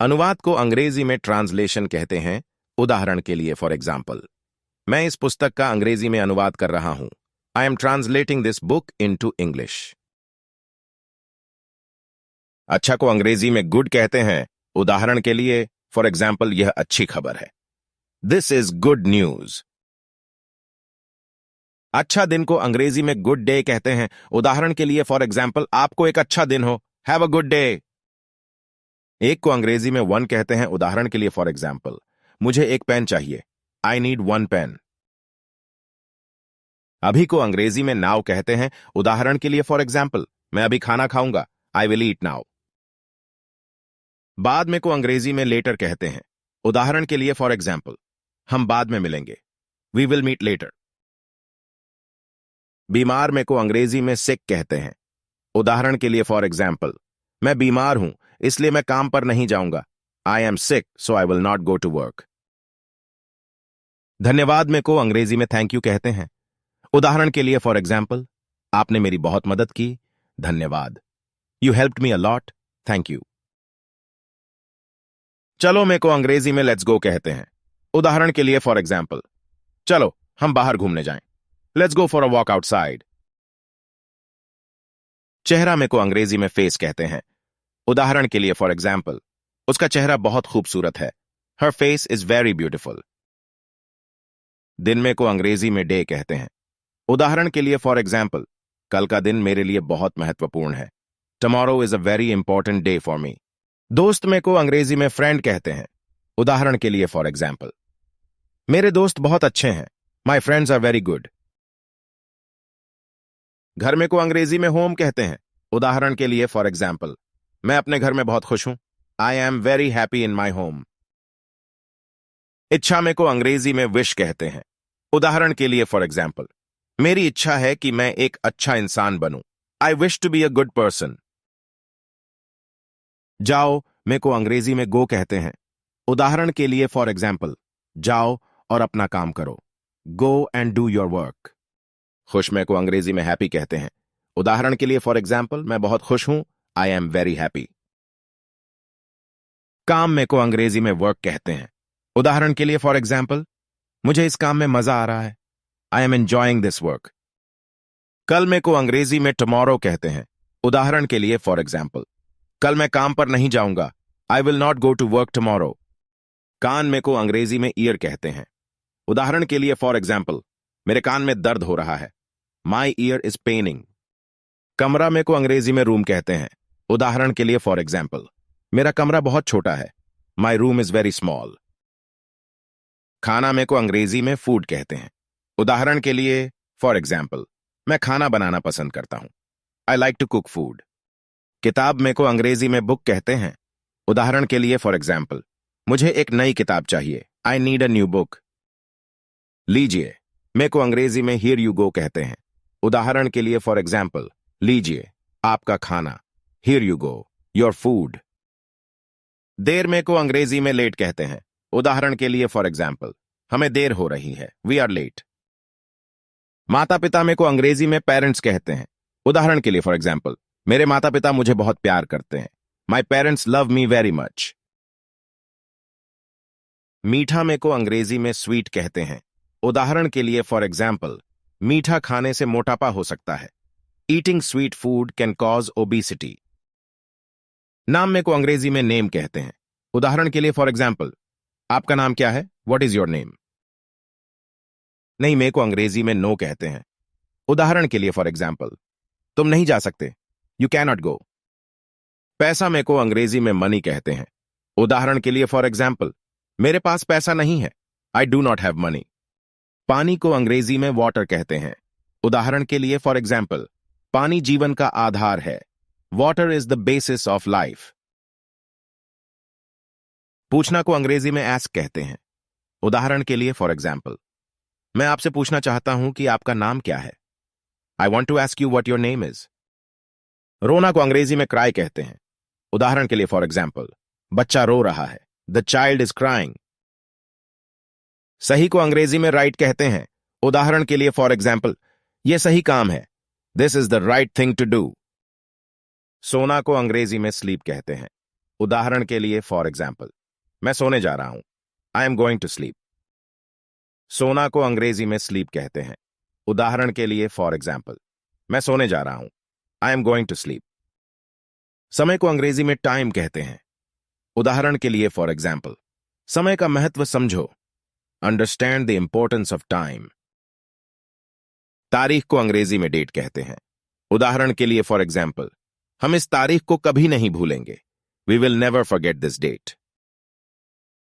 अनुवाद को अंग्रेजी में ट्रांसलेशन कहते हैं। उदाहरण के लिए फॉर एग्जाम्पल, मैं इस पुस्तक का अंग्रेजी में अनुवाद कर रहा हूं। I M translating this book into English. अच्छा को अंग्रेजी में गुड कहते हैं। उदाहरण के लिए फॉर एग्जाम्पल, यह अच्छी खबर है। This is good news. अच्छा दिन को अंग्रेजी में गुड डे कहते हैं। उदाहरण के लिए फॉर एग्जाम्पल, आपको एक अच्छा दिन हो, हैव अ गुड डे। एक को अंग्रेजी में वन कहते हैं। उदाहरण के लिए फॉर एग्जाम्पल, मुझे एक पेन चाहिए, आई नीड वन पेन। अभी को अंग्रेजी में नाउ कहते हैं। उदाहरण के लिए फॉर एग्जाम्पल, मैं अभी खाना खाऊंगा, आई विल ईट नाउ। बाद में को अंग्रेजी में लेटर कहते हैं। उदाहरण के लिए फॉर एग्जाम्पल, हम बाद में मिलेंगे, वी विल मीट लेटर। बीमार में को अंग्रेजी में सिक कहते हैं। उदाहरण के लिए फॉर एग्जाम्पल, मैं बीमार हूं इसलिए मैं काम पर नहीं जाऊंगा, I am sick so I will not go to work. धन्यवाद में को अंग्रेजी में थैंक यू कहते हैं। उदाहरण के लिए फॉर एग्जाम्पल, आपने मेरी बहुत मदद की, धन्यवाद। You helped me a lot, thank you. चलो में को अंग्रेजी में लेट्स गो कहते हैं। उदाहरण के लिए फॉर एग्जाम्पल, चलो हम बाहर घूमने जाएं, let's go for a walk outside. चेहरा में को अंग्रेजी में फेस कहते हैं। उदाहरण के लिए फॉर एग्जाम्पल, उसका चेहरा बहुत खूबसूरत है, हर फेस इज वेरी ब्यूटिफुल। दिन में को अंग्रेजी में डे कहते हैं। उदाहरण के लिए फॉर एग्जाम्पल, कल का दिन मेरे लिए बहुत महत्वपूर्ण है, tomorrow is a very important day for me. दोस्त में को अंग्रेजी में फ्रेंड कहते हैं। उदाहरण के लिए फॉर एग्जाम्पल, मेरे दोस्त बहुत अच्छे हैं, my friends are very good. घर में को अंग्रेजी में होम कहते हैं। उदाहरण के लिए फॉर एग्जाम्पल, मैं अपने घर में बहुत खुश हूं, I am very happy in my home. इच्छा में को अंग्रेजी में विश कहते हैं। उदाहरण के लिए फॉर एग्जाम्पल, मेरी इच्छा है कि मैं एक अच्छा इंसान बनूं, I wish to be a good person. जाओ में को अंग्रेजी में गो कहते हैं। उदाहरण के लिए फॉर एग्जाम्पल, जाओ और अपना काम करो, go and do your work. खुश में को अंग्रेजी में हैप्पी कहते हैं। उदाहरण के लिए फॉर एग्जाम्पल, मैं बहुत खुश हूं, आई एम वेरी हैप्पी। काम में को अंग्रेजी में वर्क कहते हैं। उदाहरण के लिए फॉर एग्जाम्पल, मुझे इस काम में मजा आ रहा है, I am enjoying this work. कल में को अंग्रेजी में टुमारो कहते हैं। उदाहरण के लिए फॉर एग्जाम्पल, कल मैं काम पर नहीं जाऊंगा, I will not go to work tomorrow. Can में को अंग्रेजी में ईयर कहते हैं। उदाहरण के लिए फॉर एग्जाम्पल, मेरे कान में दर्द हो रहा है, माई ईयर इज पेनिंग। कमरा में को अंग्रेजी में रूम कहते हैं। उदाहरण के लिए फॉर एग्जाम्पल, मेरा कमरा बहुत छोटा है, my room is very small. खाना में को अंग्रेजी में फूड कहते हैं। उदाहरण के लिए फॉर एग्जाम्पल, मैं खाना बनाना पसंद करता हूं, I like to cook food. किताब में को अंग्रेजी में बुक कहते हैं। उदाहरण के लिए फॉर एग्जाम्पल, मुझे एक नई किताब चाहिए, I need a new book. लीजिए में को अंग्रेजी में हियर यू गो कहते हैं। उदाहरण के लिए फॉर एग्जाम्पल, लीजिए आपका खाना, here you go your food. There में को अंग्रेजी में लेट कहते हैं। उदाहरण के लिए फॉर एग्जाम्पल, हमें देर हो रही है, वी आर लेट। माता पिता में को अंग्रेजी में पेरेंट्स कहते हैं। उदाहरण के लिए फॉर एग्जाम्पल, मेरे माता पिता मुझे बहुत प्यार करते हैं, my parents love me very much. मीठा में को अंग्रेजी में स्वीट कहते हैं। उदाहरण के लिए फॉर एग्जाम्पल, मीठा खाने से मोटापा हो सकता है, eating sweet food can cause obesity. नाम में को अंग्रेजी में नेम कहते हैं। उदाहरण के लिए फॉर एग्जाम्पल, आपका नाम क्या है, व्हाट इज योर नेम। नहीं में को अंग्रेजी में नो कहते हैं। उदाहरण के लिए फॉर एग्जाम्पल, तुम नहीं जा सकते, यू कैन नॉट गो। पैसा में को अंग्रेजी में मनी कहते हैं। उदाहरण के लिए फॉर एग्जाम्पल, मेरे पास पैसा नहीं है, I do not have money. पानी को अंग्रेजी में वाटर कहते हैं। उदाहरण के लिए फॉर एग्जाम्पल, पानी जीवन का आधार है, water is the basis of life. पूछना को अंग्रेजी में आस्क कहते हैं। उदाहरण के लिए फॉर एग्जाम्पल, मैं आपसे पूछना चाहता हूं कि आपका नाम क्या है, I want to ask you what your name is. रोना को अंग्रेजी में क्राई कहते हैं। उदाहरण के लिए फॉर एग्जाम्पल, बच्चा रो रहा है, द चाइल्ड इज क्राइंग। सही को अंग्रेजी में राइट कहते हैं। उदाहरण के लिए फॉर एग्जाम्पल, यह सही काम है, this is the right thing to do. सोना को अंग्रेजी में स्लीप कहते हैं। उदाहरण के लिए फॉर एग्जाम्पल, मैं सोने जा रहा हूं। I am going to sleep. सोना को अंग्रेजी में स्लीप कहते हैं। उदाहरण के लिए फॉर एग्जाम्पल, मैं सोने जा रहा हूं। I am going to sleep. समय को अंग्रेजी में टाइम कहते हैं। उदाहरण के लिए फॉर एग्जाम्पल, समय का महत्व समझो। Understand the importance of time. तारीख को अंग्रेजी में डेट कहते हैं। उदाहरण के लिए फॉर एग्जाम्पल, हम इस तारीख को कभी नहीं भूलेंगे। We will never forget this date.